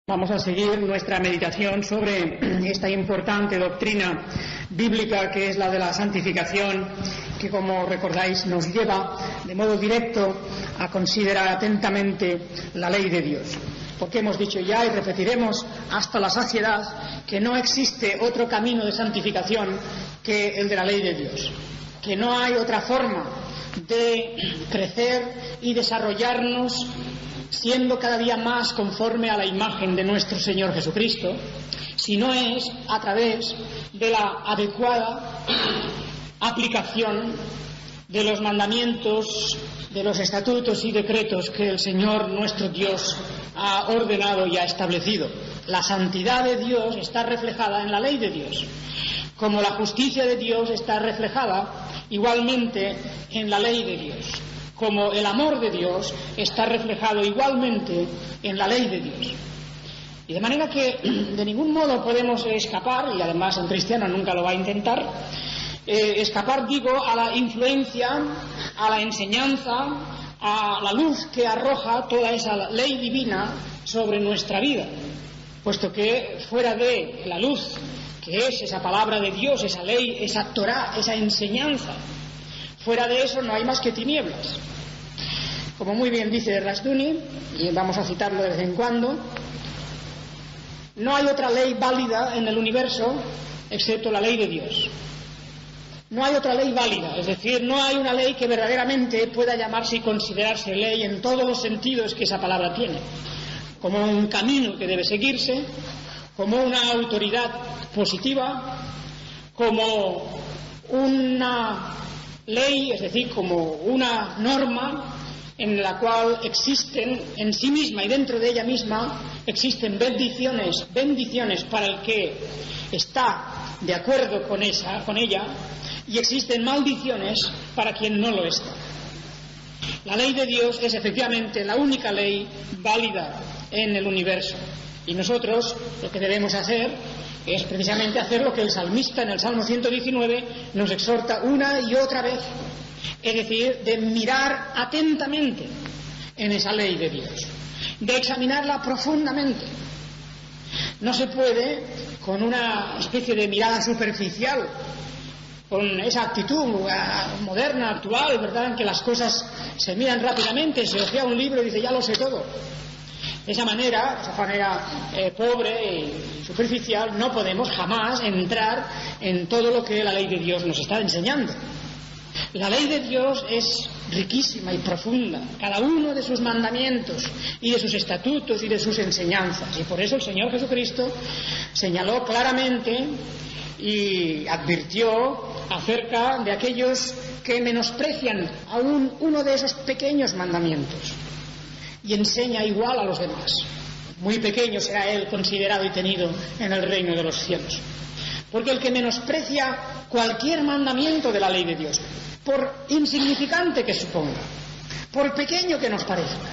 Vamos a seguir nuestra meditación sobre esta importante doctrina bíblica que es la de la santificación, que, como recordáis, nos lleva de modo directo a considerar atentamente la ley de Dios. Porque hemos dicho ya y repetiremos hasta la saciedad que no existe otro camino de santificación que el de la ley de Dios, que no hay otra forma de crecer y desarrollarnos siendo cada día más conforme a la imagen de nuestro Señor Jesucristo, si no es a través de la adecuada aplicación de los mandamientos, de los estatutos y decretos que el Señor nuestro Dios ha ordenado y ha establecido. La santidad de Dios está reflejada en la ley de Dios, como la justicia de Dios está reflejada igualmente en la ley de Dios, como el amor de Dios está reflejado igualmente en la ley de Dios. Y de manera que de ningún modo podemos escapar, y además un cristiano nunca lo va a intentar, escapar, digo, a la influencia, a la enseñanza, a la luz que arroja toda esa ley divina sobre nuestra vida, puesto que fuera de la luz, que es esa palabra de Dios, esa ley, esa Torá, esa enseñanza, fuera de eso no hay más que tinieblas. Como muy bien dice Rushdoony, y vamos a citarlo de vez en cuando, no hay otra ley válida en el universo excepto la ley de Dios. No hay otra ley válida, es decir, no hay una ley que verdaderamente pueda llamarse y considerarse ley en todos los sentidos que esa palabra tiene, como un camino que debe seguirse, como una autoridad positiva, como una ley, es decir, como una norma en la cual existen en sí misma y dentro de ella misma existen bendiciones para el que está de acuerdo con ella, y existen maldiciones para quien no lo está. La ley de Dios es efectivamente la única ley válida en el universo, y nosotros lo que debemos hacer es precisamente hacer lo que el salmista en el Salmo 119 nos exhorta una y otra vez, es decir, de mirar atentamente en esa ley de Dios, de examinarla profundamente. No se puede con una especie de mirada superficial, con esa actitud moderna, actual, ¿verdad?, en que las cosas se miran rápidamente, se ojea un libro y dice, ya lo sé todo. De esa manera pobre y superficial, no podemos jamás entrar en todo lo que la ley de Dios nos está enseñando. La ley de Dios es riquísima y profunda, cada uno de sus mandamientos y de sus estatutos y de sus enseñanzas. Y por eso el Señor Jesucristo señaló claramente y advirtió acerca de aquellos que menosprecian aún uno de esos pequeños mandamientos y enseña igual a los demás. Muy pequeño será él considerado y tenido en el reino de los cielos. Porque el que menosprecia cualquier mandamiento de la ley de Dios, por insignificante que suponga, por pequeño que nos parezca,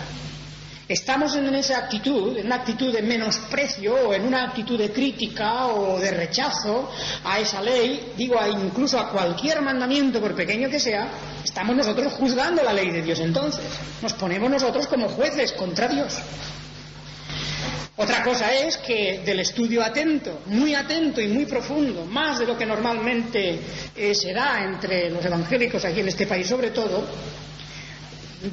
estamos en esa actitud, en una actitud de menosprecio o en una actitud de crítica o de rechazo a esa ley, digo, incluso a cualquier mandamiento, por pequeño que sea, estamos nosotros juzgando la ley de Dios. Entonces nos ponemos nosotros como jueces contra Dios. Otra cosa es que del estudio atento y muy profundo, más de lo que normalmente se da entre los evangélicos aquí en este país sobre todo,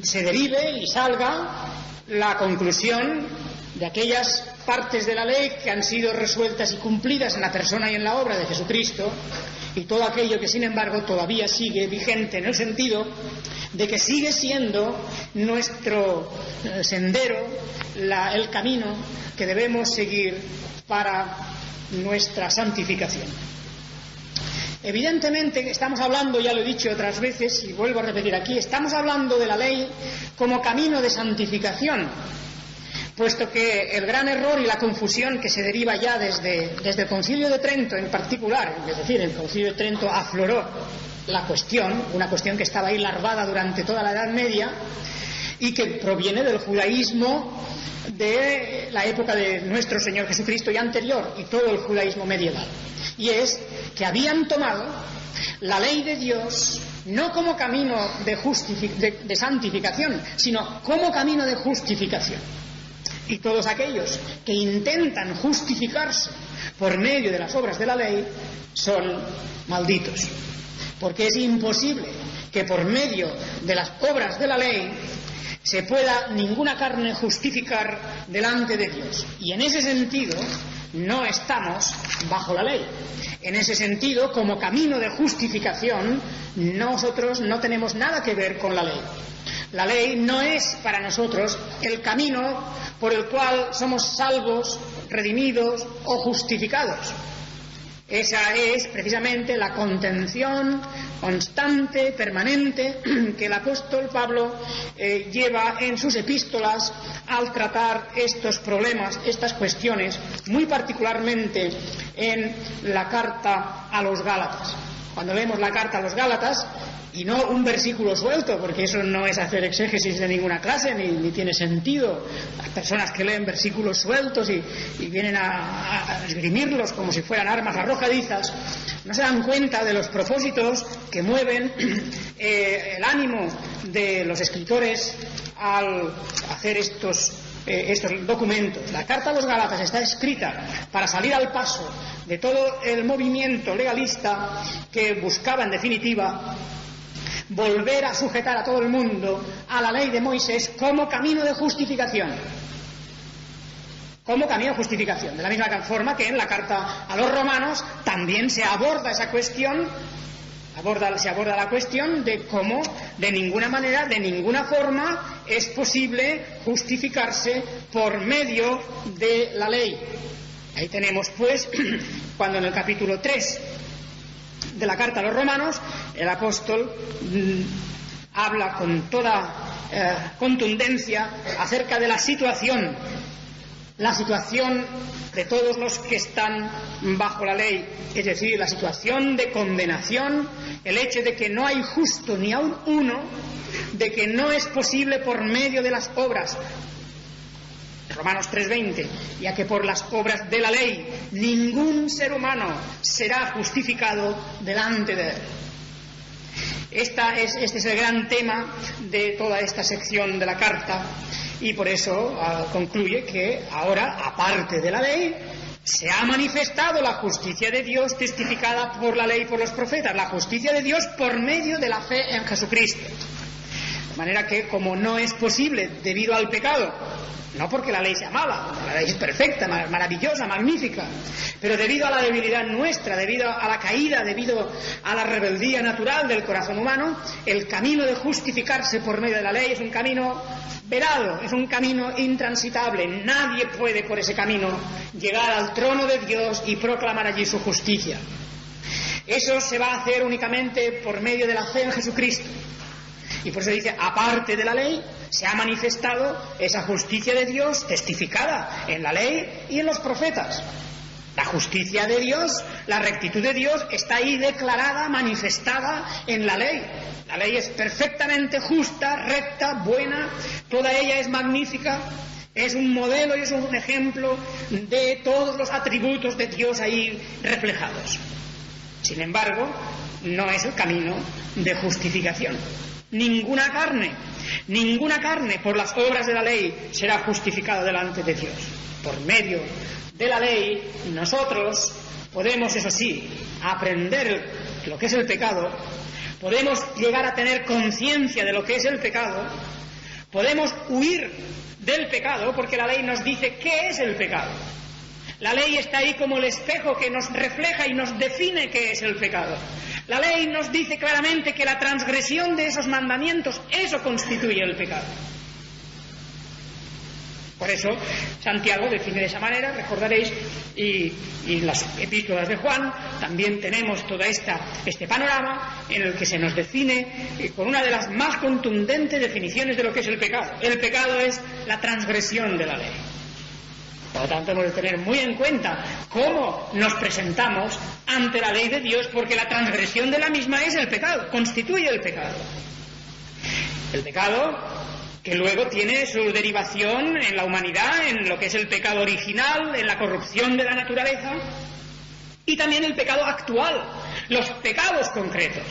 se derive y salga la conclusión de aquellas partes de la ley que han sido resueltas y cumplidas en la persona y en la obra de Jesucristo, y todo aquello que sin embargo todavía sigue vigente en el sentido de que sigue siendo nuestro sendero, el camino que debemos seguir para nuestra santificación. Evidentemente estamos hablando, ya lo he dicho otras veces y vuelvo a repetir aquí, estamos hablando de la ley como camino de santificación, puesto que el gran error y la confusión que se deriva ya desde el Concilio de Trento en particular, es decir, el Concilio de Trento afloró la cuestión, una cuestión que estaba ahí larvada durante toda la Edad Media y que proviene del judaísmo de la época de nuestro Señor Jesucristo y anterior, y todo el judaísmo medieval, y es que habían tomado la ley de Dios no como camino de santificación, sino como camino de justificación. Y todos aquellos que intentan justificarse por medio de las obras de la ley son malditos. Porque es imposible que por medio de las obras de la ley se pueda ninguna carne justificar delante de Dios. Y en ese sentido no estamos bajo la ley. En ese sentido, como camino de justificación, nosotros no tenemos nada que ver con la ley. La ley no es para nosotros el camino por el cual somos salvos, redimidos o justificados. Esa es precisamente la contención constante, permanente, que el apóstol Pablo lleva en sus epístolas al tratar estos problemas, estas cuestiones, muy particularmente en la carta a los Gálatas. Cuando leemos la carta a los Gálatas, y no un versículo suelto, porque eso no es hacer exégesis de ninguna clase, ni tiene sentido. Las personas que leen versículos sueltos y vienen a esgrimirlos como si fueran armas arrojadizas, no se dan cuenta de los propósitos que mueven el ánimo de los escritores al hacer estos documentos. La carta a los Gálatas está escrita para salir al paso de todo el movimiento legalista que buscaba, en definitiva, volver a sujetar a todo el mundo a la ley de Moisés como camino de justificación. Como camino de justificación. De la misma forma que en la carta a los romanos también se aborda esa cuestión, se aborda la cuestión de cómo de ninguna manera, de ninguna forma es posible justificarse por medio de la ley. Ahí tenemos pues cuando en el capítulo 3 de la carta a los romanos el apóstol habla con toda contundencia acerca de la situación de todos los que están bajo la ley, es decir, la situación de condenación, el hecho de que no hay justo ni aun uno, de que no es posible por medio de las obras. Romanos 3:20, ya que por las obras de la ley ningún ser humano será justificado delante de él. Este es el gran tema de toda esta sección de la carta, y por eso concluye que ahora, aparte de la ley, se ha manifestado la justicia de Dios testificada por la ley y por los profetas, la justicia de Dios por medio de la fe en Jesucristo. De manera que, como no es posible debido al pecado, no porque la ley sea mala, la ley es perfecta, maravillosa, magnífica, pero debido a la debilidad nuestra, debido a la caída, debido a la rebeldía natural del corazón humano, el camino de justificarse por medio de la ley es un camino vedado, es un camino intransitable. Nadie puede por ese camino llegar al trono de Dios y proclamar allí su justicia. Eso se va a hacer únicamente por medio de la fe en Jesucristo. Y por eso dice, aparte de la ley, se ha manifestado esa justicia de Dios testificada en la ley y en los profetas. La justicia de Dios, la rectitud de Dios está ahí declarada, manifestada en la ley. La ley es perfectamente justa, recta, buena, toda ella es magnífica, es un modelo y es un ejemplo de todos los atributos de Dios ahí reflejados. Sin embargo, no es el camino de justificación. Ninguna carne por las obras de la ley será justificada delante de Dios. Por medio de la ley, nosotros podemos, eso sí, aprender lo que es el pecado, podemos llegar a tener conciencia de lo que es el pecado, podemos huir del pecado, porque la ley nos dice qué es el pecado. La ley está ahí como el espejo que nos refleja y nos define qué es el pecado. La ley nos dice claramente que la transgresión de esos mandamientos, eso constituye el pecado. Por eso Santiago define de esa manera, recordaréis, y las epístolas de Juan, también tenemos todo este panorama en el que se nos define con una de las más contundentes definiciones de lo que es el pecado. El pecado es la transgresión de la ley. Por lo tanto, hemos de tener muy en cuenta cómo nos presentamos ante la ley de Dios, porque la transgresión de la misma es el pecado, constituye el pecado. El pecado que luego tiene su derivación en la humanidad, en lo que es el pecado original, en la corrupción de la naturaleza, y también el pecado actual, los pecados concretos.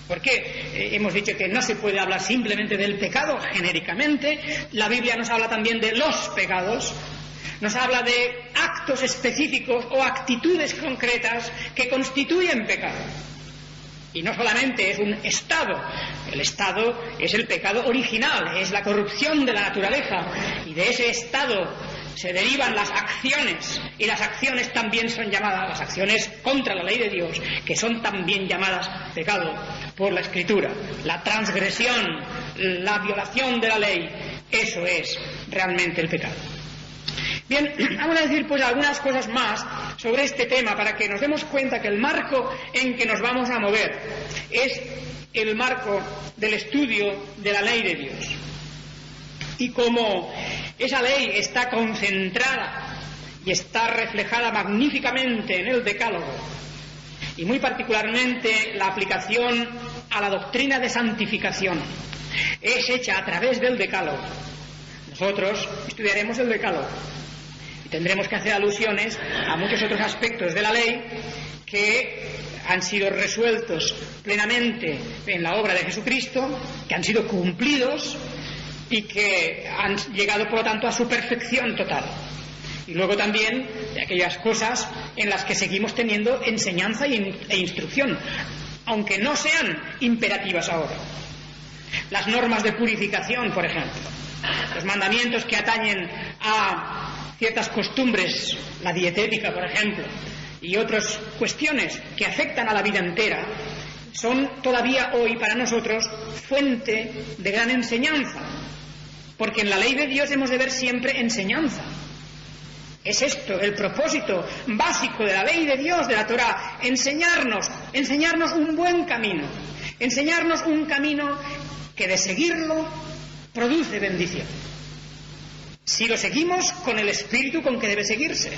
Porque hemos dicho que no se puede hablar simplemente del pecado genéricamente. La Biblia nos habla también de los pecados, nos habla de actos específicos o actitudes concretas que constituyen pecado. Y no solamente es un estado, el estado es el pecado original, es la corrupción de la naturaleza, y de ese estado se derivan las acciones, y las acciones también son llamadas, las acciones contra la ley de Dios, que son también llamadas pecado por la Escritura. La transgresión, la violación de la ley, eso es realmente el pecado. Bien, vamos a decir pues algunas cosas más sobre este tema para que nos demos cuenta que el marco en que nos vamos a mover es el marco del estudio de la ley de Dios. Y como esa ley está concentrada y está reflejada magníficamente en el Decálogo, y muy particularmente la aplicación a la doctrina de santificación es hecha a través del Decálogo, nosotros estudiaremos el Decálogo y tendremos que hacer alusiones a muchos otros aspectos de la ley que han sido resueltos plenamente en la obra de Jesucristo, que han sido cumplidos y que han llegado, por lo tanto, a su perfección total. Y luego también de aquellas cosas en las que seguimos teniendo enseñanza e instrucción, aunque no sean imperativas ahora. Las normas de purificación, por ejemplo, los mandamientos que atañen a ciertas costumbres, la dietética, por ejemplo, y otras cuestiones que afectan a la vida entera, son todavía hoy para nosotros fuente de gran enseñanza, porque en la ley de Dios hemos de ver siempre enseñanza. Es esto el propósito básico de la ley de Dios, de la Torá, enseñarnos un buen camino, enseñarnos un camino que de seguirlo produce bendición. Si lo seguimos con el espíritu con que debe seguirse.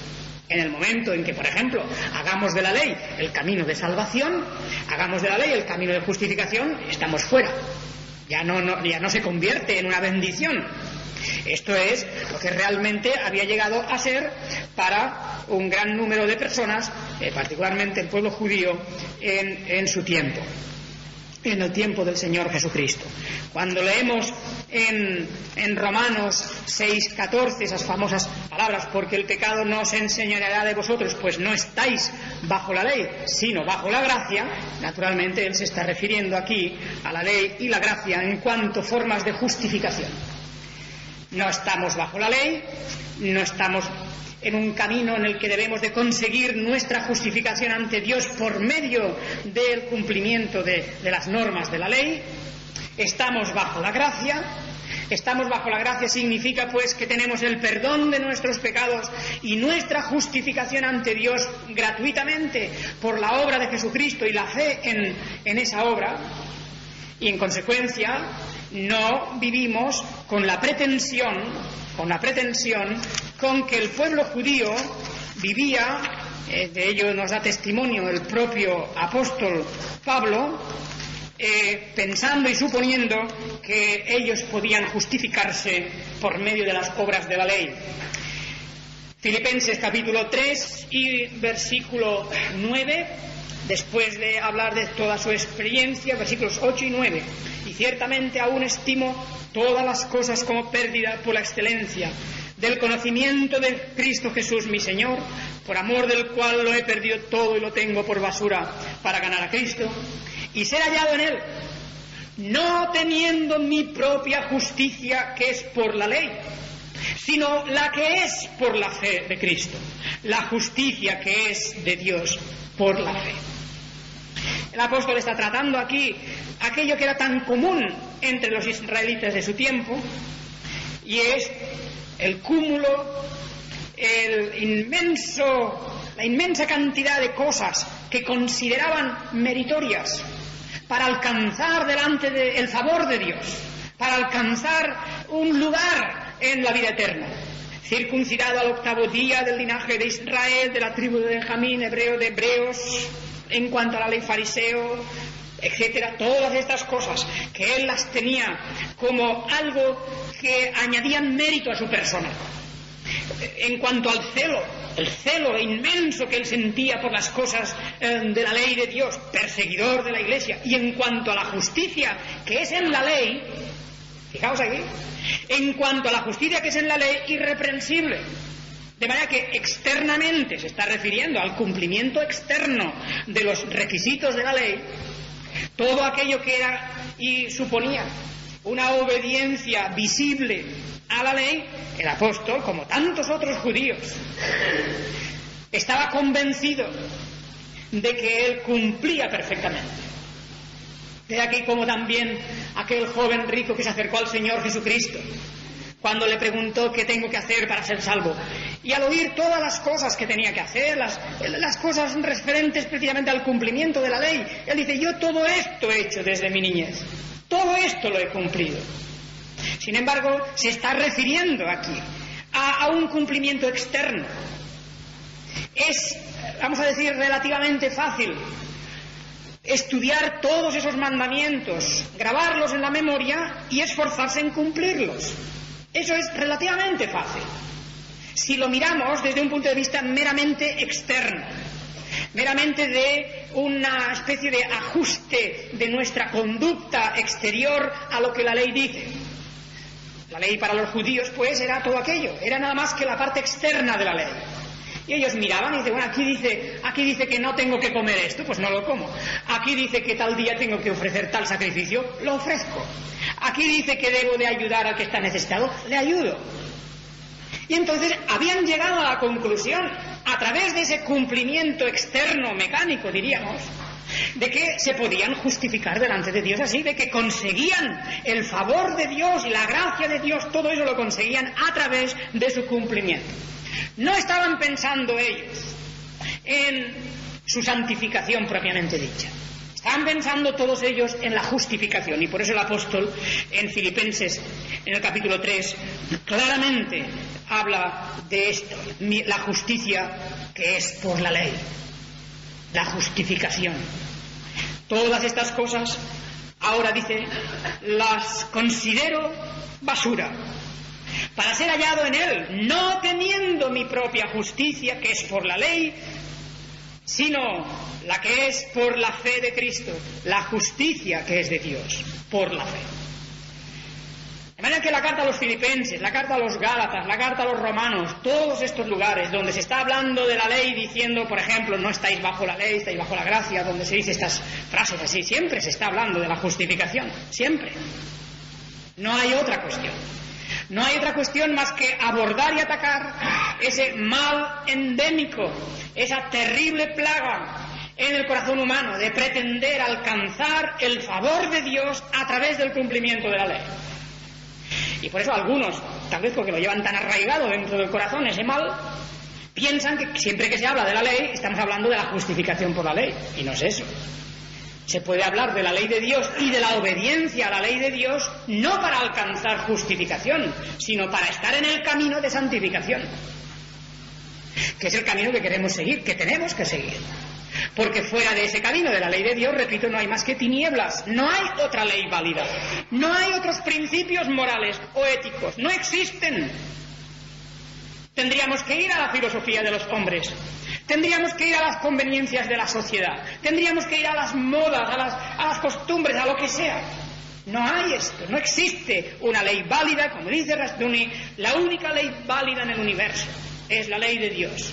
En el momento en que, por ejemplo, hagamos de la ley el camino de salvación, hagamos de la ley el camino de justificación, estamos fuera. Ya no se convierte en una bendición. Esto es lo que realmente había llegado a ser para un gran número de personas, particularmente el pueblo judío, en su tiempo, en el tiempo del Señor Jesucristo. Cuando leemos en Romanos 6:14 esas famosas palabras, porque el pecado no os enseñoreará de vosotros, pues no estáis bajo la ley, sino bajo la gracia, naturalmente él se está refiriendo aquí a la ley y la gracia en cuanto formas de justificación. No estamos bajo la ley, no estamos en un camino en el que debemos de conseguir nuestra justificación ante Dios por medio del cumplimiento de las normas de la ley. Estamos bajo la gracia. Estamos bajo la gracia significa pues que tenemos el perdón de nuestros pecados y nuestra justificación ante Dios gratuitamente por la obra de Jesucristo y la fe en esa obra, y en consecuencia no vivimos con la pretensión con que el pueblo judío vivía, de ello nos da testimonio el propio apóstol Pablo, pensando y suponiendo que ellos podían justificarse por medio de las obras de la ley. Filipenses capítulo 3 y versículo 9, después de hablar de toda su experiencia, versículos 8 y 9, y ciertamente aún estimo todas las cosas como pérdida por la excelencia del conocimiento de Cristo Jesús mi Señor, por amor del cual lo he perdido todo y lo tengo por basura para ganar a Cristo y ser hallado en Él, no teniendo mi propia justicia que es por la ley, sino la que es por la fe de Cristo, la justicia que es de Dios por la fe. El apóstol está tratando aquí aquello que era tan común entre los israelitas de su tiempo, y es el cúmulo, la inmensa cantidad de cosas que consideraban meritorias para alcanzar delante del favor de Dios, para alcanzar un lugar en la vida eterna. Circuncidado al 8º día, del linaje de Israel, de la tribu de Benjamín, hebreo de hebreos, en cuanto a la ley fariseo, etcétera, todas estas cosas que él las tenía como algo que añadían mérito a su persona. en cuanto al celo, el celo inmenso que él sentía por las cosas de la ley de Dios, perseguidor de la Iglesia, y en cuanto a la justicia que es en la ley, fijaos aquí, en cuanto a la justicia que es en la ley, irreprensible. De manera que externamente se está refiriendo al cumplimiento externo de los requisitos de la ley, todo aquello que era y suponía una obediencia visible a la ley. El apóstol, como tantos otros judíos, estaba convencido de que él cumplía perfectamente. De aquí como también aquel joven rico que se acercó al Señor Jesucristo cuando le preguntó qué tengo que hacer para ser salvo, y al oír todas las cosas que tenía que hacer, las cosas referentes precisamente al cumplimiento de la ley, él dice: yo todo esto he hecho desde mi niñez, todo esto lo he cumplido. Sin embargo, se está refiriendo aquí a un cumplimiento externo. Es, vamos a decir, relativamente fácil estudiar todos esos mandamientos, grabarlos en la memoria y esforzarse en cumplirlos. Eso es relativamente fácil si lo miramos desde un punto de vista meramente externo, meramente de una especie de ajuste de nuestra conducta exterior a lo que la ley dice. La ley para los judíos, pues, era todo aquello, era nada más que la parte externa de la ley. Y ellos miraban y dicen: bueno, aquí dice que no tengo que comer esto, pues no lo como. Aquí dice que tal día tengo que ofrecer tal sacrificio, lo ofrezco. Aquí dice que debo de ayudar al que está necesitado, le ayudo. Y entonces habían llegado a la conclusión, a través de ese cumplimiento externo, mecánico, diríamos, de que se podían justificar delante de Dios así, de que conseguían el favor de Dios y la gracia de Dios, todo eso lo conseguían a través de su cumplimiento. No estaban pensando ellos en su santificación propiamente dicha. Estaban pensando todos ellos en la justificación, y por eso el apóstol en Filipenses, en el capítulo 3, claramente habla de esto, la justicia que es por la ley, la justificación. Todas estas cosas, ahora dice, las considero basura, para ser hallado en él, no teniendo mi propia justicia, que es por la ley, sino la que es por la fe de Cristo, la justicia que es de Dios, por la fe. De manera que la carta a los Filipenses, la carta a los Gálatas, la carta a los Romanos, todos estos lugares donde se está hablando de la ley diciendo, por ejemplo, no estáis bajo la ley, estáis bajo la gracia, donde se dice estas frases así, siempre se está hablando de la justificación, siempre. No hay otra cuestión. No hay otra cuestión más que abordar y atacar ese mal endémico, esa terrible plaga en el corazón humano de pretender alcanzar el favor de Dios a través del cumplimiento de la ley. Y por eso algunos, tal vez porque lo llevan tan arraigado dentro del corazón ese mal, piensan que siempre que se habla de la ley estamos hablando de la justificación por la ley, y no es eso. Se puede hablar de la ley de Dios y de la obediencia a la ley de Dios no para alcanzar justificación, sino para estar en el camino de santificación, que es el camino que queremos seguir, que tenemos que seguir. Porque fuera de ese camino de la ley de Dios, repito, no hay más que tinieblas, no hay otra ley válida, no hay otros principios morales o éticos, no existen. Tendríamos que ir a la filosofía de los hombres, tendríamos que ir a las conveniencias de la sociedad, tendríamos que ir a las modas, a las costumbres, a lo que sea. No hay esto, no existe una ley válida, como dice Rushdoony, la única ley válida en el universo es la ley de Dios.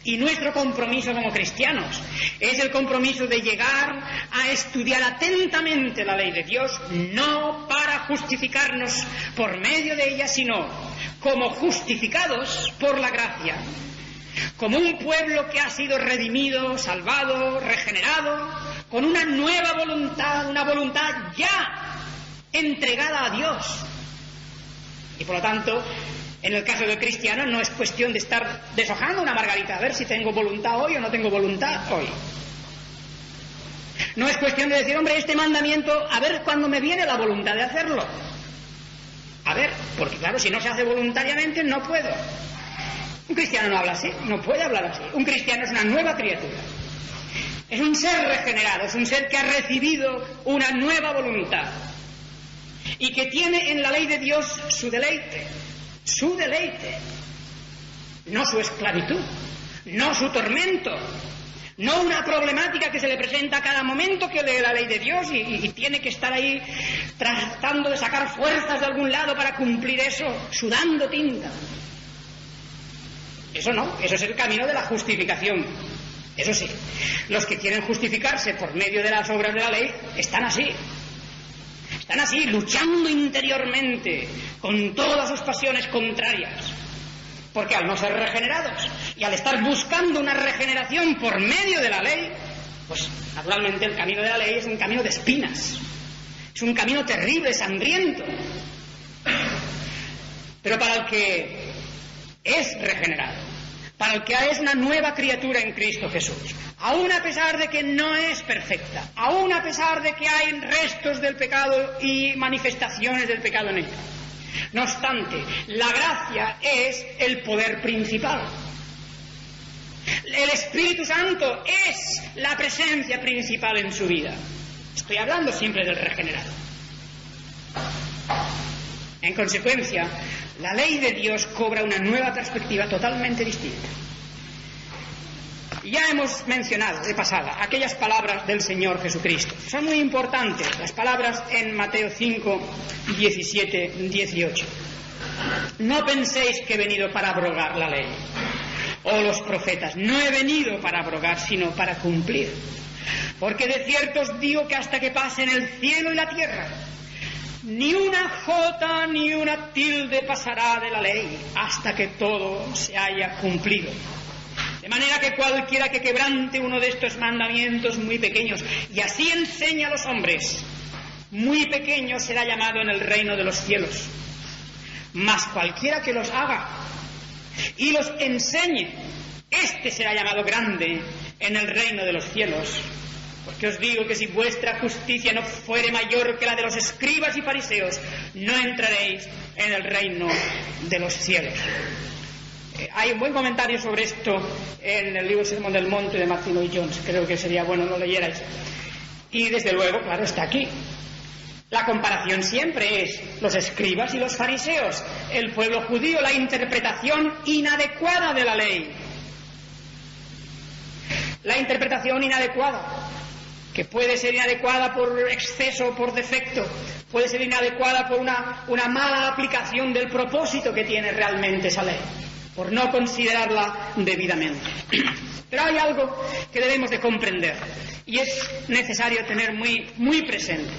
Y nuestro compromiso como cristianos es el compromiso de llegar a estudiar atentamente la ley de Dios, no para justificarnos por medio de ella, sino como justificados por la gracia, como un pueblo que ha sido redimido, salvado, regenerado, con una nueva voluntad, una voluntad ya entregada a Dios. Y por lo tanto, en el caso del cristiano no es cuestión de estar deshojando una margarita, a ver si tengo voluntad hoy o no tengo voluntad hoy. No es cuestión de decir, hombre, este mandamiento, a ver cuándo me viene la voluntad de hacerlo. A ver, porque claro, si no se hace voluntariamente, no puedo. Un cristiano no habla así, no puede hablar así. Un cristiano es una nueva criatura. Es un ser regenerado, es un ser que ha recibido una nueva voluntad y que tiene en la ley de Dios su deleite, su deleite, no su esclavitud, no su tormento, no una problemática que se le presenta a cada momento que lee la ley de Dios y tiene que estar ahí tratando de sacar fuerzas de algún lado para cumplir eso, sudando tinta. Eso no, eso es el camino de la justificación. Eso sí, los que quieren justificarse por medio de las obras de la ley están así, luchando interiormente con todas sus pasiones contrarias, porque al no ser regenerados y al estar buscando una regeneración por medio de la ley, pues naturalmente el camino de la ley es un camino de espinas, es un camino terrible, sangriento. Pero para el que es regenerado, para el que es una nueva criatura en Cristo Jesús, aún a pesar de que no es perfecta, aún a pesar de que hay restos del pecado y manifestaciones del pecado en ella, no obstante, la gracia es el poder principal. El Espíritu Santo es la presencia principal en su vida. Estoy hablando siempre del regenerado. En consecuencia, la ley de Dios cobra una nueva perspectiva totalmente distinta. Ya hemos mencionado de pasada aquellas palabras del Señor Jesucristo. Son muy importantes las palabras en Mateo 5, 17, 18. No penséis que he venido para abrogar la ley o los profetas. No he venido para abrogar, sino para cumplir. Porque de cierto os digo que hasta que pasen el cielo y la tierra, ni una jota ni una tilde pasará de la ley hasta que todo se haya cumplido. De manera que cualquiera que quebrante uno de estos mandamientos muy pequeños y así enseña a los hombres, muy pequeño será llamado en el reino de los cielos. Mas cualquiera que los haga y los enseñe, éste será llamado grande en el reino de los cielos. Porque os digo que si vuestra justicia no fuere mayor que la de los escribas y fariseos, no entraréis en el reino de los cielos. Hay un buen comentario sobre esto en el libro Sermón del Monte de Martin Lloyd-Jones. Creo que sería bueno lo leyerais. Y desde luego, claro, está aquí. La comparación siempre es los escribas y los fariseos, el pueblo judío, la interpretación inadecuada de la ley. La interpretación inadecuada, que puede ser inadecuada por exceso o por defecto, puede ser inadecuada por una mala aplicación del propósito que tiene realmente esa ley, por no considerarla debidamente. Pero hay algo que debemos de comprender y es necesario tener muy presente.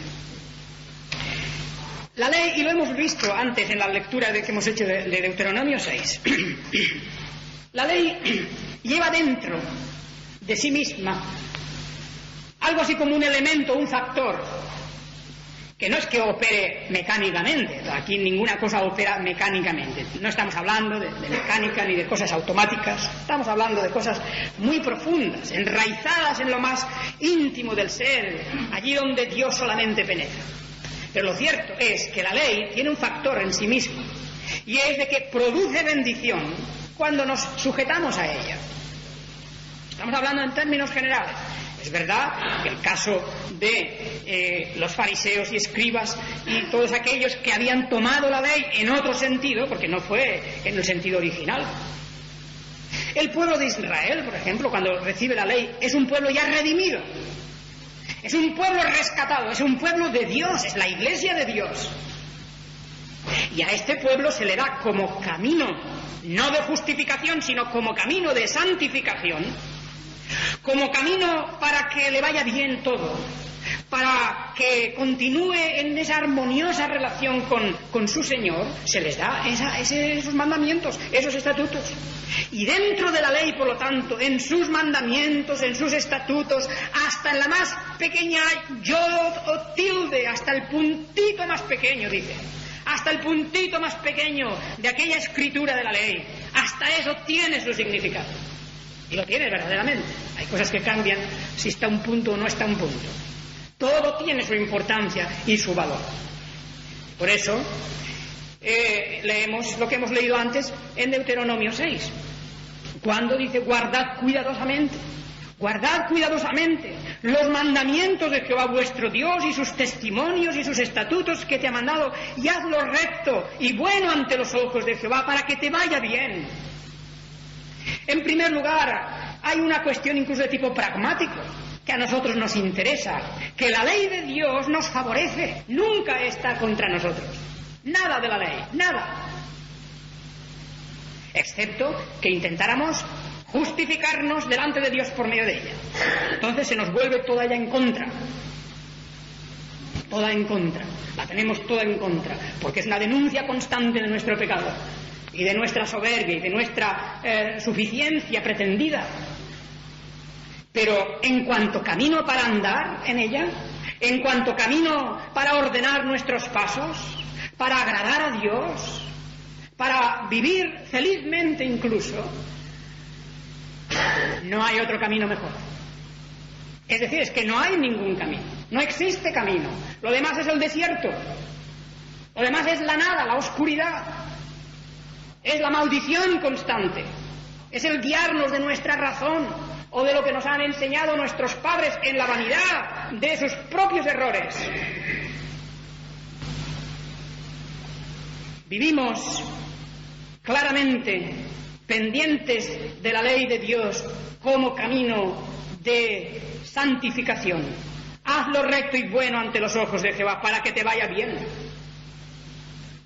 La ley, y lo hemos visto antes en la lectura que hemos hecho de Deuteronomio 6, la ley lleva dentro de sí misma algo así como un elemento, un factor, que no es que opere mecánicamente. Aquí ninguna cosa opera mecánicamente. No estamos hablando de mecánica ni de cosas automáticas. Estamos hablando de cosas muy profundas, enraizadas en lo más íntimo del ser, allí donde Dios solamente penetra. Pero lo cierto es que la ley tiene un factor en sí mismo, y es de que produce bendición cuando nos sujetamos a ella. Estamos hablando en términos generales. Es verdad que el caso de los fariseos y escribas y todos aquellos que habían tomado la ley en otro sentido, porque no fue en el sentido original. El pueblo de Israel, por ejemplo, cuando recibe la ley, es un pueblo ya redimido. Es un pueblo rescatado, es un pueblo de Dios, es la iglesia de Dios. Y a este pueblo se le da como camino, no de justificación, sino como camino de santificación, como camino para que le vaya bien todo, para que continúe en esa armoniosa relación con su Señor, se les da esos mandamientos, esos estatutos. Y dentro de la ley, por lo tanto, en sus mandamientos, en sus estatutos, hasta en la más pequeña yod o tilde, hasta el puntito más pequeño, dice, hasta el puntito más pequeño de aquella escritura de la ley, hasta eso tiene su significado. Y lo tiene verdaderamente. Hay cosas que cambian si está un punto o no está un punto. Todo tiene su importancia y su valor. Por eso leemos lo que hemos leído antes en Deuteronomio 6, cuando dice: guardad cuidadosamente Guardad cuidadosamente los mandamientos de Jehová vuestro Dios y sus testimonios y sus estatutos que te ha mandado, y hazlo recto y bueno ante los ojos de Jehová para que te vaya bien. En primer lugar, hay una cuestión incluso de tipo pragmático que a nosotros nos interesa, que la ley de Dios nos favorece, nunca está contra nosotros. Nada de la ley, nada. Excepto que intentáramos justificarnos delante de Dios por medio de ella. Entonces se nos vuelve toda ella en contra. Toda en contra. La tenemos toda en contra, porque es una denuncia constante de nuestro pecado y de nuestra soberbia y de nuestra suficiencia pretendida. Pero en cuanto camino para andar en ella, en cuanto camino para ordenar nuestros pasos, para agradar a Dios, para vivir felizmente incluso, no hay otro camino mejor. Es decir, es que no hay ningún camino, no existe camino. Lo demás es el desierto, lo demás es la nada, la oscuridad, es la maldición constante, es el guiarnos de nuestra razón o de lo que nos han enseñado nuestros padres en la vanidad de sus propios errores. Vivimos claramente pendientes de la ley de Dios como camino de santificación. Haz lo recto y bueno ante los ojos de Jehová para que te vaya bien.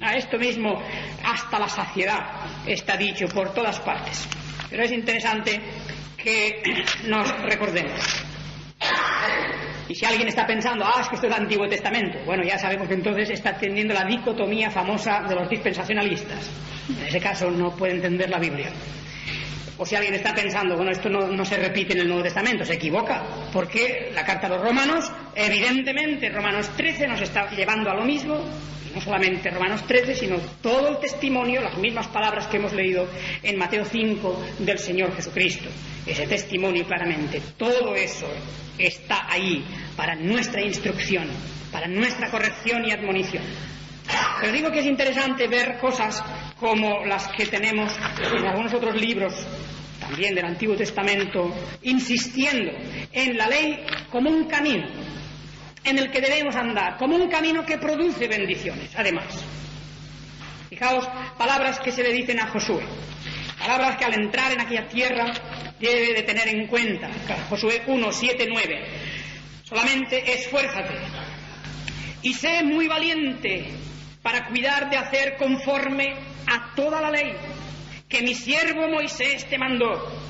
A esto mismo hasta la saciedad está dicho por todas partes. Pero es interesante que nos recordemos. Y si alguien está pensando, es que esto es el Antiguo Testamento, bueno, ya sabemos que entonces está teniendo la dicotomía famosa de los dispensacionalistas. En ese caso no puede entender la Biblia. O si alguien está pensando, bueno, esto no se repite en el Nuevo Testamento, se equivoca, porque la carta a los Romanos, evidentemente Romanos 13 nos está llevando a lo mismo, y no solamente Romanos 13, sino todo el testimonio, las mismas palabras que hemos leído en Mateo 5 del Señor Jesucristo. Ese testimonio claramente, todo eso está ahí para nuestra instrucción, para nuestra corrección y admonición. Pero digo que es interesante ver cosas como las que tenemos en algunos otros libros, también del Antiguo Testamento, insistiendo en la ley como un camino en el que debemos andar, como un camino que produce bendiciones, además. Fijaos, palabras que se le dicen a Josué, palabras que al entrar en aquella tierra debe de tener en cuenta. Josué 1, 7, 9. Solamente esfuérzate y sé muy valiente para cuidar de hacer conforme a toda la ley que mi siervo Moisés te mandó.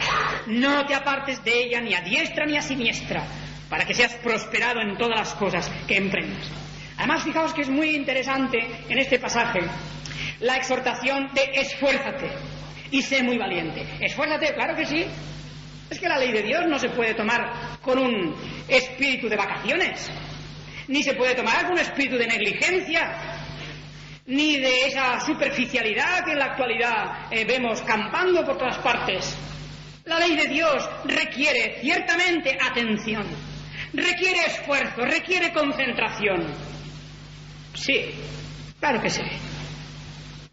No te apartes de ella ni a diestra ni a siniestra, para que seas prosperado en todas las cosas que emprendas. Además, fijaos que es muy interesante en este pasaje la exhortación de esfuérzate y sé muy valiente. Esfuérzate, claro que sí. Es que la ley de Dios no se puede tomar con un espíritu de vacaciones, ni se puede tomar con un espíritu de negligencia, ni de esa superficialidad que en la actualidad vemos campando por todas partes. La ley de Dios requiere ciertamente atención, requiere esfuerzo, requiere concentración. Sí, claro que sí.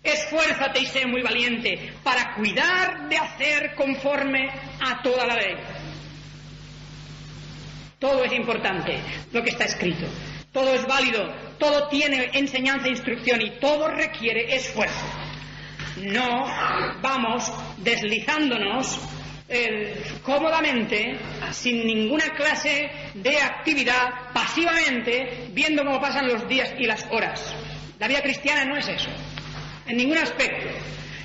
Esfuérzate y sé muy valiente para cuidar de hacer conforme a toda la ley. Todo es importante, lo que está escrito. Todo es válido, todo tiene enseñanza e instrucción y todo requiere esfuerzo. No vamos deslizándonos cómodamente, sin ninguna clase de actividad, pasivamente, viendo cómo pasan los días y las horas. La vida cristiana no es eso, en ningún aspecto.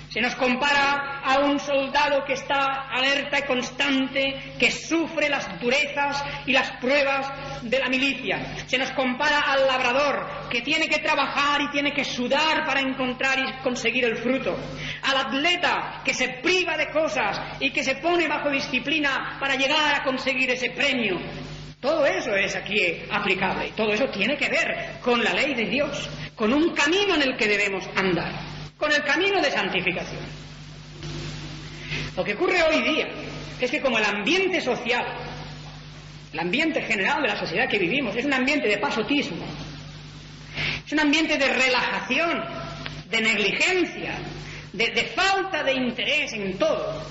Se nos compara a un soldado que está alerta y constante, que sufre las durezas y las pruebas de la milicia. Se nos compara al labrador, que tiene que trabajar y tiene que sudar para encontrar y conseguir el fruto. Al atleta, que se priva de cosas y que se pone bajo disciplina para llegar a conseguir ese premio. Todo eso es aquí aplicable. Todo eso tiene que ver con la ley de Dios, con un camino en el que debemos andar, con el camino de santificación. Lo que ocurre hoy día es que como el ambiente social, el ambiente general de la sociedad que vivimos, es un ambiente de pasotismo, es un ambiente de relajación, de negligencia, de falta de interés en todo,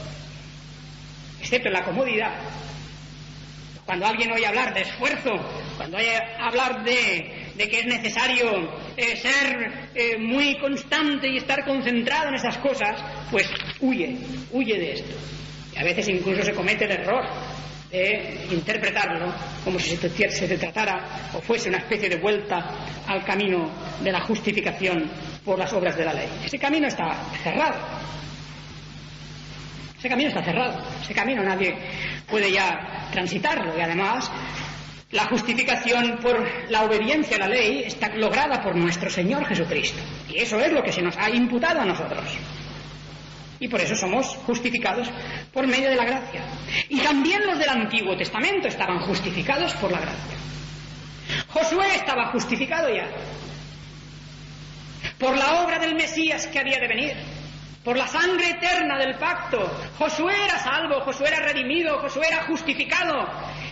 excepto en la comodidad. Cuando alguien oye hablar de esfuerzo, cuando oye hablar de que es necesario ser muy constante y estar concentrado en esas cosas, pues huye de esto. Y a veces incluso se comete el error de interpretarlo como si se tratara o fuese una especie de vuelta al camino de la justificación por las obras de la ley. Ese camino está cerrado. Ese camino está cerrado. Ese camino nadie puede ya transitarlo. Y además, la justificación por la obediencia a la ley está lograda por nuestro Señor Jesucristo. Y eso es lo que se nos ha imputado a nosotros. Y por eso somos justificados por medio de la gracia. Y también los del Antiguo Testamento estaban justificados por la gracia. Josué estaba justificado ya por la obra del Mesías que había de venir, por la sangre eterna del pacto. Josué era salvo, Josué era redimido, Josué era justificado.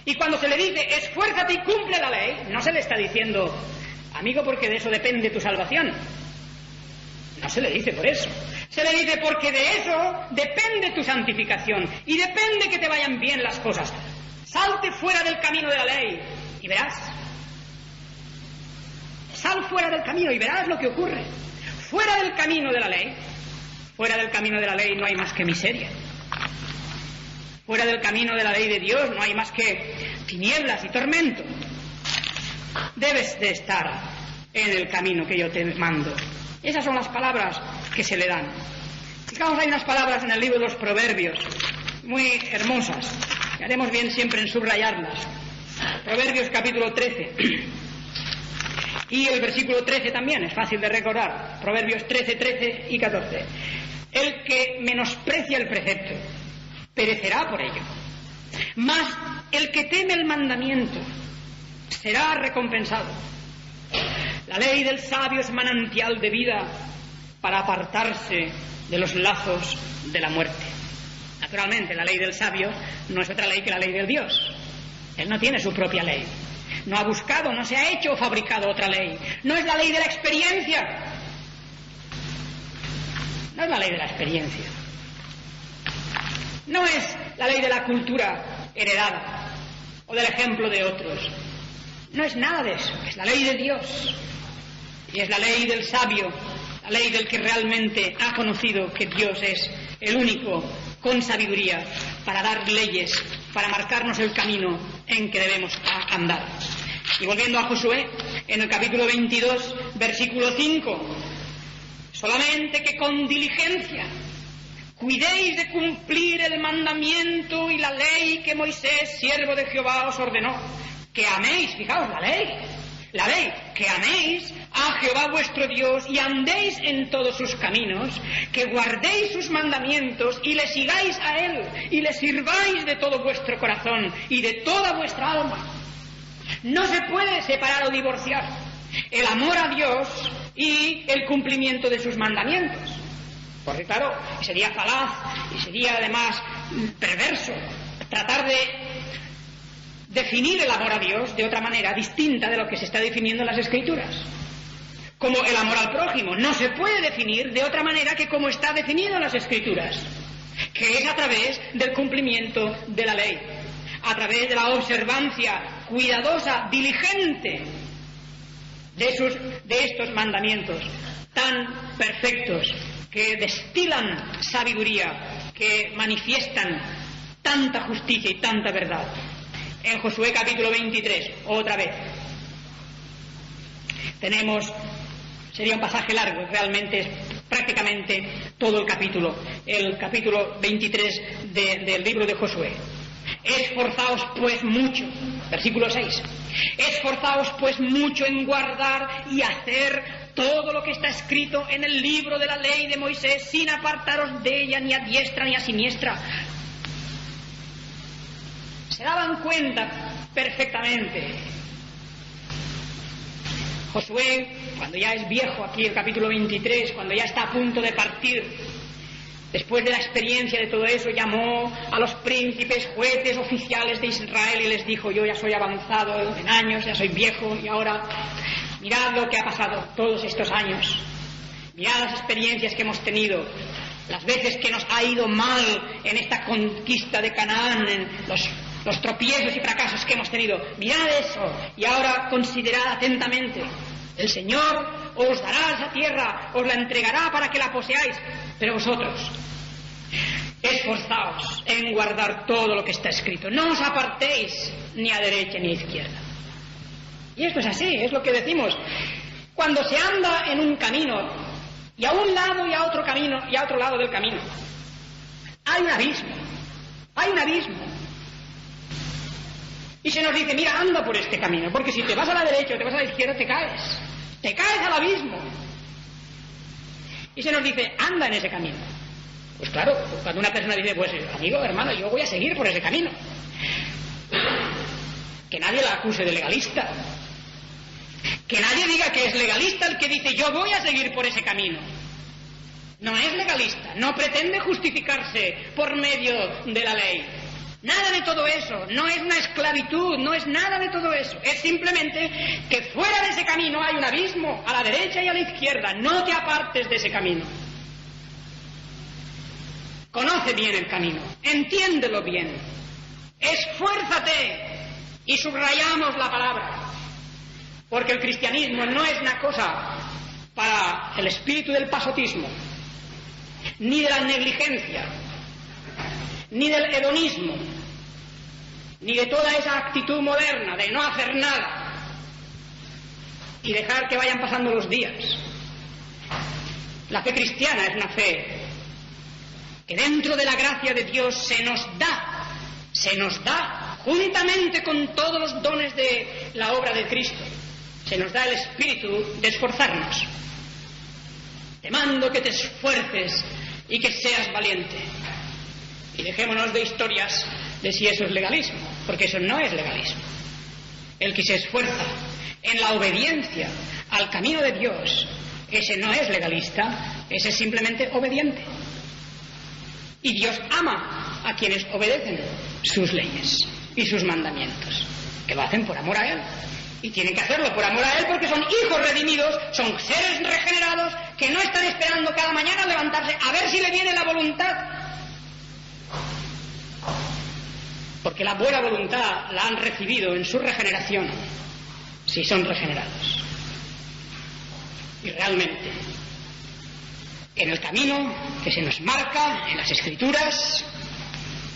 Y cuando se le dice, esfuérzate y cumple la ley, no se le está diciendo, amigo, porque de eso depende tu salvación. No se le dice por eso. Se le dice porque de eso depende tu santificación y depende que te vayan bien las cosas. Salte fuera del camino de la ley y verás. Sal fuera del camino y verás lo que ocurre. Fuera del camino de la ley. Fuera del camino de la ley no hay más que miseria. Fuera del camino de la ley de Dios no hay más que tinieblas y tormento. Debes de estar en el camino que yo te mando. Esas son las palabras que se le dan. Fijaos, hay unas palabras en el libro de los Proverbios muy hermosas, que haremos bien siempre en subrayarlas. Proverbios capítulo 13. Y el versículo 13 también, es fácil de recordar. Proverbios 13, 13 y 14. El que menosprecia el precepto perecerá por ello. Mas el que teme el mandamiento será recompensado. La ley del sabio es manantial de vida para apartarse de los lazos de la muerte. Naturalmente, la ley del sabio no es otra ley que la ley del Dios. Él no tiene su propia ley. No ha buscado, no se ha hecho o fabricado otra ley. No es la ley de la experiencia. No es la ley de la experiencia. No es la ley de la cultura heredada o del ejemplo de otros. No es nada de eso. Es la ley de Dios. Y es la ley del sabio, la ley del que realmente ha conocido que Dios es el único con sabiduría para dar leyes, para marcarnos el camino en que debemos andar. Y volviendo a Josué, en el capítulo 22, versículo 5, solamente que con diligencia cuidéis de cumplir el mandamiento y la ley que Moisés, siervo de Jehová, os ordenó. Que améis, fijaos, la ley, que améis a Jehová vuestro Dios y andéis en todos sus caminos, que guardéis sus mandamientos y le sigáis a Él y le sirváis de todo vuestro corazón y de toda vuestra alma. No se puede separar o divorciar el amor a Dios y el cumplimiento de sus mandamientos. Porque claro, sería falaz y sería además perverso tratar de definir el amor a Dios de otra manera distinta de lo que se está definiendo en las Escrituras. Como el amor al prójimo no se puede definir de otra manera que como está definido en las Escrituras, que es a través del cumplimiento de la ley, a través de la observancia cuidadosa, diligente de estos mandamientos tan perfectos que destilan sabiduría, que manifiestan tanta justicia y tanta verdad. En Josué capítulo 23, otra vez, tenemos, sería un pasaje largo, realmente es prácticamente todo el capítulo 23 del libro de Josué. Esforzaos pues mucho, versículo 6, esforzaos pues mucho en guardar y hacer todo lo que está escrito en el libro de la ley de Moisés, sin apartaros de ella ni a diestra ni a siniestra. Se daban cuenta perfectamente. Josué, cuando ya es viejo, aquí el capítulo 23, cuando ya está a punto de partir, después de la experiencia de todo eso, llamó a los príncipes, jueces, oficiales de Israel y les dijo: yo ya soy avanzado en años, ya soy viejo, y ahora mirad lo que ha pasado todos estos años, mirad las experiencias que hemos tenido, las veces que nos ha ido mal en esta conquista de Canaán, en los los tropiezos y fracasos que hemos tenido. Mirad eso y ahora considerad atentamente. El Señor os dará esa tierra, os la entregará para que la poseáis, pero vosotros esforzaos en guardar todo lo que está escrito. No os apartéis ni a derecha ni a izquierda. Y esto es así, es lo que decimos. Cuando se anda en un camino, y a un lado y a otro camino, y a otro lado del camino, hay un abismo. Hay un abismo. Y se nos dice, mira, anda por este camino, porque si te vas a la derecha o te vas a la izquierda, te caes. Te caes al abismo. Y se nos dice, anda en ese camino. Pues claro, cuando una persona dice, pues amigo, hermano, yo voy a seguir por ese camino. Que nadie la acuse de legalista. Que nadie diga que es legalista el que dice, yo voy a seguir por ese camino. No es legalista, no pretende justificarse por medio de la ley. Nada de todo eso, no es una esclavitud, no es nada de todo eso. Es simplemente que fuera de ese camino hay un abismo, a la derecha y a la izquierda. No te apartes de ese camino. Conoce bien el camino, entiéndelo bien. Esfuérzate. Y subrayamos la palabra. Porque el cristianismo no es una cosa para el espíritu del pasotismo, ni de la negligencia, ni del hedonismo, ni de toda esa actitud moderna de no hacer nada y dejar que vayan pasando los días. La fe cristiana es una fe que dentro de la gracia de Dios se nos da, juntamente con todos los dones de la obra de Cristo, se nos da el espíritu de esforzarnos. Te mando que te esfuerces y que seas valiente. Y dejémonos de historias de si eso es legalismo, porque eso no es legalismo. El que se esfuerza en la obediencia al camino de Dios, ese no es legalista, ese es simplemente obediente. Y Dios ama a quienes obedecen sus leyes y sus mandamientos, que lo hacen por amor a Él. Y tienen que hacerlo por amor a Él porque son hijos redimidos, son seres regenerados que no están esperando cada mañana levantarse a ver si le viene la voluntad. Porque la buena voluntad la han recibido en su regeneración, si son regenerados. Y realmente, en el camino que se nos marca en las Escrituras,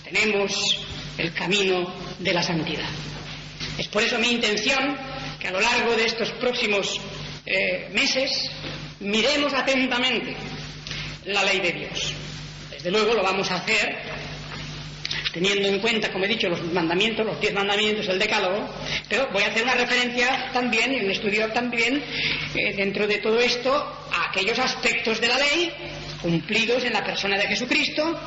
tenemos el camino de la santidad. Es por eso mi intención que a lo largo de estos próximos meses miremos atentamente la ley de Dios. Desde luego lo vamos a hacer teniendo en cuenta, como he dicho, los mandamientos, los 10 mandamientos, el decálogo, pero voy a hacer una referencia también, y un estudio también, dentro de todo esto, a aquellos aspectos de la ley cumplidos en la persona de Jesucristo,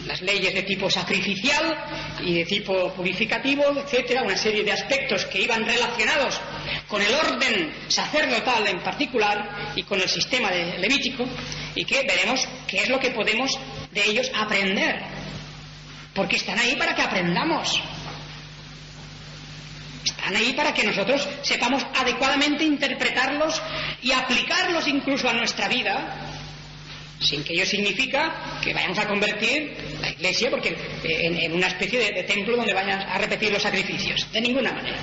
las leyes de tipo sacrificial y de tipo purificativo, etcétera, una serie de aspectos que iban relacionados con el orden sacerdotal en particular y con el sistema de Levítico, y que veremos qué es lo que podemos de ellos aprender, porque están ahí para que aprendamos, están ahí para que nosotros sepamos adecuadamente interpretarlos y aplicarlos incluso a nuestra vida, sin que ello significa que vayamos a convertir la iglesia porque en una especie de templo donde vayan a repetir los sacrificios, de ninguna manera.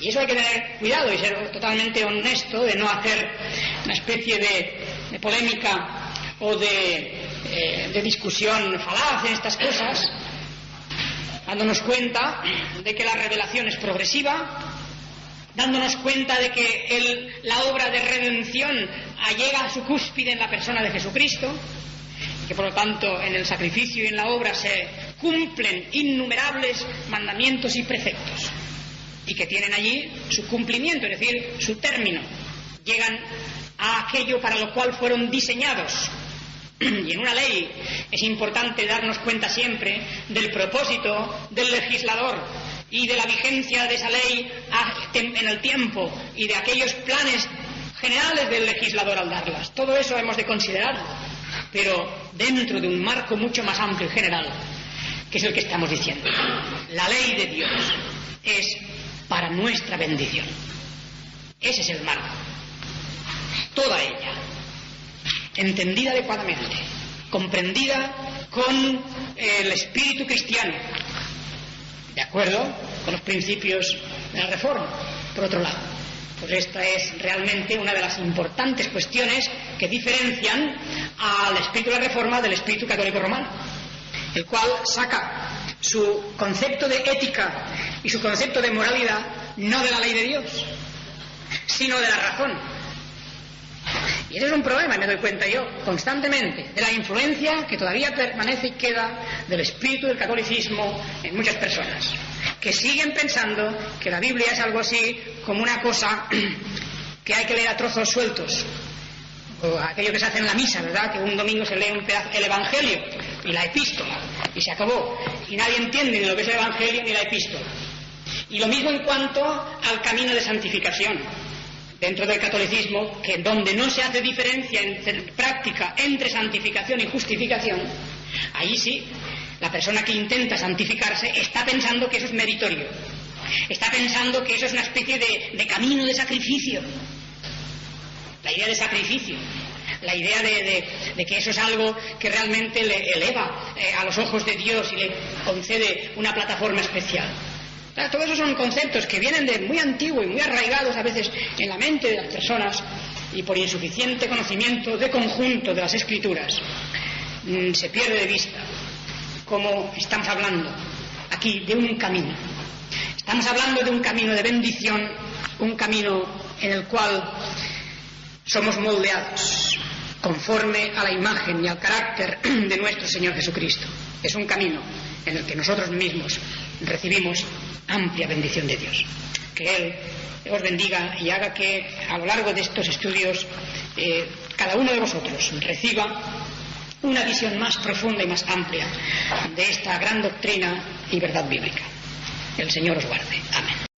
Y eso hay que tener cuidado y ser totalmente honesto, de no hacer una especie de polémica o de discusión falaz en estas cosas, dándonos cuenta de que la revelación es progresiva, dándonos cuenta de que la obra de redención llega a su cúspide en la persona de Jesucristo, que por lo tanto en el sacrificio y en la obra se cumplen innumerables mandamientos y preceptos, y que tienen allí su cumplimiento, es decir, su término, llegan a aquello para lo cual fueron diseñados. Y en una ley es importante darnos cuenta siempre del propósito del legislador y de la vigencia de esa ley en el tiempo y de aquellos planes generales del legislador al darlas. Todo eso hemos de considerarlo, pero dentro de un marco mucho más amplio y general, que es el que estamos diciendo. La ley de Dios es para nuestra bendición. Ese es el marco. Toda ella, entendida adecuadamente, comprendida con el espíritu cristiano, de acuerdo con los principios de la Reforma. Por otro lado, pues esta es realmente una de las importantes cuestiones que diferencian al espíritu de la Reforma del espíritu católico romano, el cual saca su concepto de ética y su concepto de moralidad no de la ley de Dios, sino de la razón. Y ese es un problema, me doy cuenta yo, constantemente, de la influencia que todavía permanece y queda del espíritu del catolicismo en muchas personas, que siguen pensando que la Biblia es algo así como una cosa que hay que leer a trozos sueltos, o aquello que se hace en la misa, ¿verdad?, que un domingo se lee un pedazo, el Evangelio y la epístola, y se acabó, y nadie entiende ni lo que es el Evangelio ni la epístola. Y lo mismo en cuanto al camino de santificación dentro del catolicismo, que donde no se hace diferencia en práctica entre santificación y justificación, ahí sí, la persona que intenta santificarse está pensando que eso es meritorio, está pensando que eso es una especie de camino de sacrificio, la idea de sacrificio, la idea de que eso es algo que realmente le eleva a los ojos de Dios y le concede una plataforma especial. Todos esos son conceptos que vienen de muy antiguo y muy arraigados a veces en la mente de las personas, y por insuficiente conocimiento de conjunto de las Escrituras se pierde de vista cómo estamos hablando aquí de un camino. Estamos hablando de un camino de bendición, un camino en el cual somos moldeados conforme a la imagen y al carácter de nuestro Señor Jesucristo. Es un camino en el que nosotros mismos recibimos amplia bendición de Dios. Que Él os bendiga y haga que a lo largo de estos estudios cada uno de vosotros reciba una visión más profunda y más amplia de esta gran doctrina y verdad bíblica. El Señor os guarde. Amén.